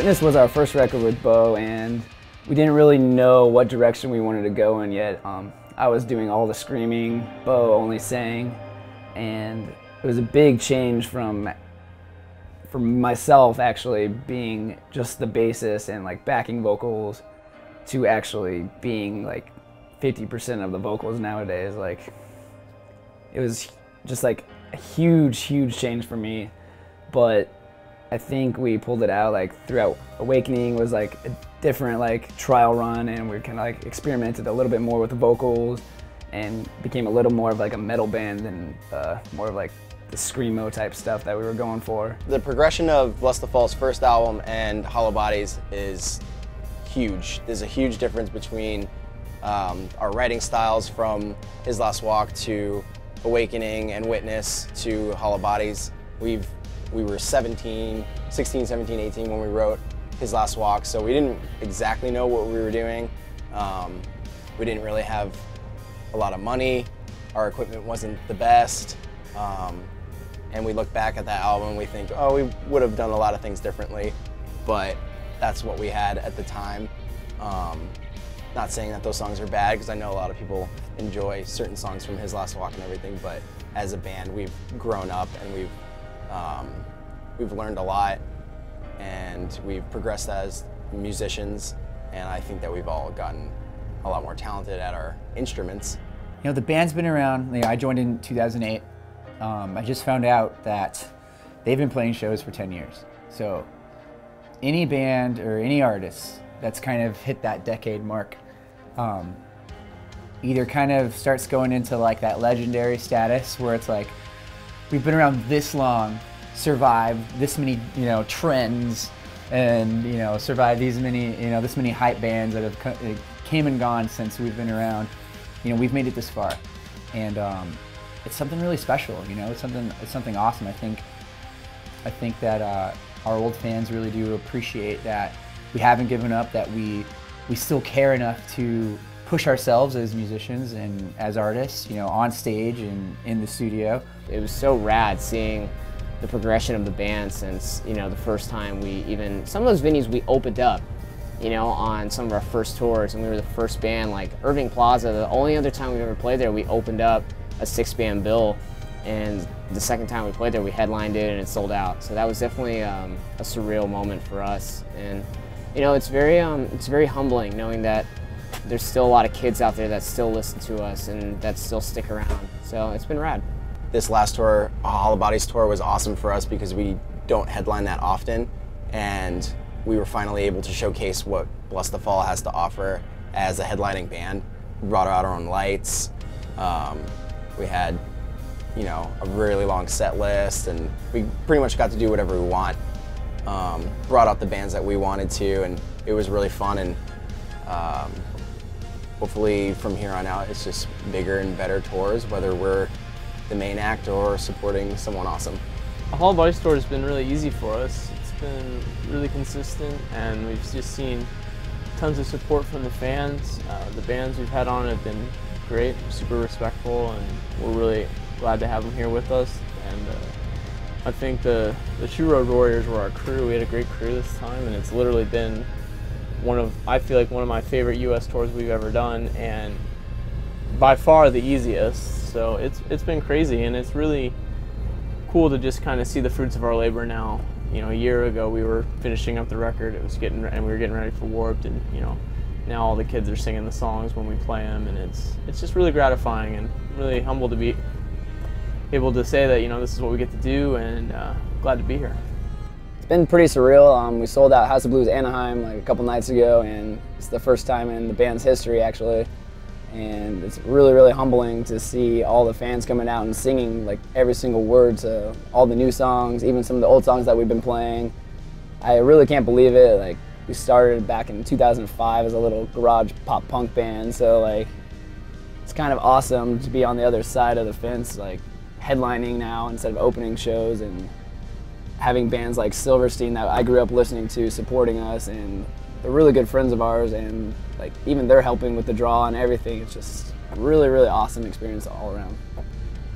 Witness was our first record with Bo, and we didn't really know what direction we wanted to go in yet. I was doing all the screaming, Bo only sang, and it was a big change from myself actually being just the bassist and like backing vocals to actually being like 50% of the vocals nowadays. Like, it was just like a huge change for me, but I think we pulled it out. Like throughout Awakening was like a different like trial run, and we kind of like experimented a little bit more with the vocals and became a little more of like a metal band and more of like the screamo type stuff that we were going for. The progression of Blessthefall's first album and Hollow Bodies is huge. There's a huge difference between our writing styles from His Last Walk to Awakening and Witness to Hollow Bodies. We were 16, 17, 18 when we wrote His Last Walk, so we didn't exactly know what we were doing. We didn't really have a lot of money. Our equipment wasn't the best. And we look back at that album and we think, oh, we would have done a lot of things differently, but that's what we had at the time. Not saying that those songs are bad, because I know a lot of people enjoy certain songs from His Last Walk and everything, but as a band, we've grown up and we've learned a lot, and we've progressed as musicians, and I think that we've all gotten a lot more talented at our instruments. You know, the band's been around. You know, I joined in 2008. I just found out that they've been playing shows for 10 years. So any band or any artist that's kind of hit that decade mark either kind of starts going into like that legendary status where it's like, we've been around this long, survived this many, you know, trends, and, you know, survived these many, you know, this many hype bands that have came and gone since we've been around. You know, we've made it this far, and it's something really special. You know, it's something awesome. I think that our old fans really do appreciate that we haven't given up, that we still care enough to push ourselves as musicians and as artists, you know, on stage and in the studio. It was so rad seeing the progression of the band since, you know, the first time some of those venues we opened up, you know, on some of our first tours, and we were the first band. Like Irving Plaza, the only other time we've ever played there, we opened up a 6-band bill, and the second time we played there, we headlined it and it sold out. So that was definitely a surreal moment for us, and you know, it's very humbling knowing that there's still a lot of kids out there that still listen to us and that still stick around. So it's been rad. This last tour, Hollow Bodies tour, was awesome for us because we don't headline that often, and we were finally able to showcase what Blessthefall has to offer as a headlining band. We brought out our own lights. We had, you know, a really long set list, and we pretty much got to do whatever we want. Brought out the bands that we wanted to, and it was really fun, and hopefully from here on out it's just bigger and better tours, whether we're the main act or supporting someone awesome. The Hollow Bodies tour has been really easy for us. It's been really consistent, and we've just seen tons of support from the fans. The bands we've had on have been great, super respectful, and we're really glad to have them here with us. And I think the True Road Warriors were our crew. We had a great crew this time, and it's literally been I feel like one of my favorite US tours we've ever done, and by far the easiest. So it's been crazy, and it's really cool to just kind of see the fruits of our labor now. You know, a year ago we were finishing up the record, and we were getting ready for Warped, and you know, now all the kids are singing the songs when we play them, and it's just really gratifying and really humble to be able to say that, you know, this is what we get to do, and glad to be here. It's been pretty surreal. We sold out House of Blues Anaheim like a couple nights ago, and it's the first time in the band's history actually. And it's really humbling to see all the fans coming out and singing like every single word to all the new songs, even some of the old songs that we've been playing. I really can't believe it. Like, we started back in 2005 as a little garage pop punk band, so like it's kind of awesome to be on the other side of the fence, like headlining now instead of opening shows, and having bands like Silverstein that I grew up listening to supporting us, and they're really good friends of ours, and like even they're helping with the draw and everything. It's just a really awesome experience all around.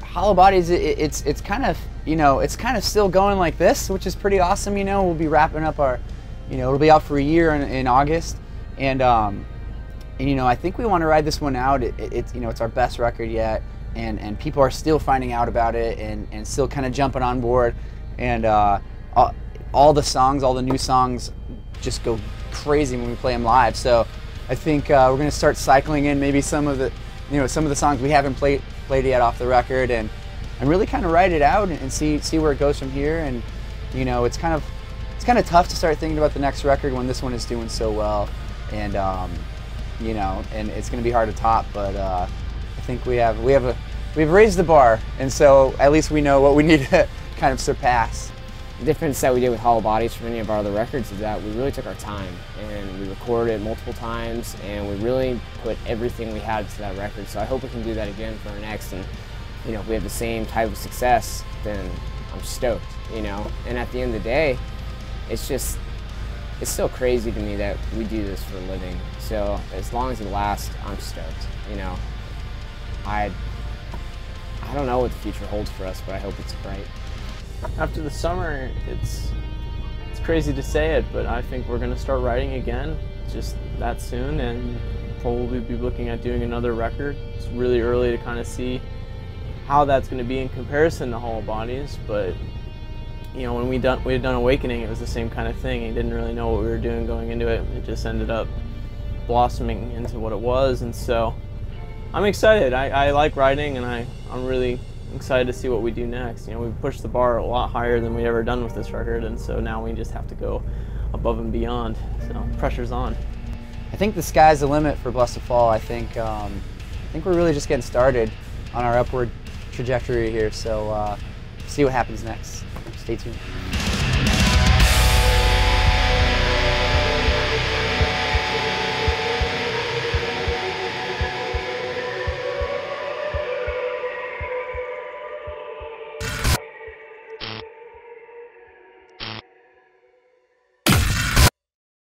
Hollow Bodies, it's kind of, you know, it's kind of still going like this, which is pretty awesome. You know, we'll be wrapping up our you know, it'll be out for a year in August, and you know, I think we want to ride this one out. It's, you know, it's our best record yet, and people are still finding out about it and still kind of jumping on board, and all the songs, all the new songs, just go crazy when we play them live. So I think we're going to start cycling in maybe some of the, you know, some of the songs we haven't played yet off the record, and really kind of ride it out and see where it goes from here. And you know, it's kind of tough to start thinking about the next record when this one is doing so well, and you know, and it's going to be hard to top. But I think we've raised the bar, and so at least we know what we need to kind of surpass. The difference that we did with Hollow Bodies from any of our other records is that we really took our time, and we recorded it multiple times, and we really put everything we had to that record. So I hope we can do that again for our next, and you know, if we have the same type of success, then I'm stoked, you know. And at the end of the day, it's still crazy to me that we do this for a living. So as long as it lasts, I'm stoked, you know. I don't know what the future holds for us, but I hope it's bright. After the summer, it's crazy to say it, but I think we're going to start writing again just that soon, and probably be looking at doing another record. It's really early to kind of see how that's going to be in comparison to Hollow Bodies, but you know, when we had done Awakening, it was the same kind of thing. You didn't really know what we were doing going into it. It just ended up blossoming into what it was, and so I'm excited. I like writing, and I'm really excited to see what we do next. You know, we've pushed the bar a lot higher than we've ever done with this record, and so now we just have to go above and beyond. So pressure's on. I think the sky's the limit for Blessthefall. I think we're really just getting started on our upward trajectory here. So see what happens next. Stay tuned.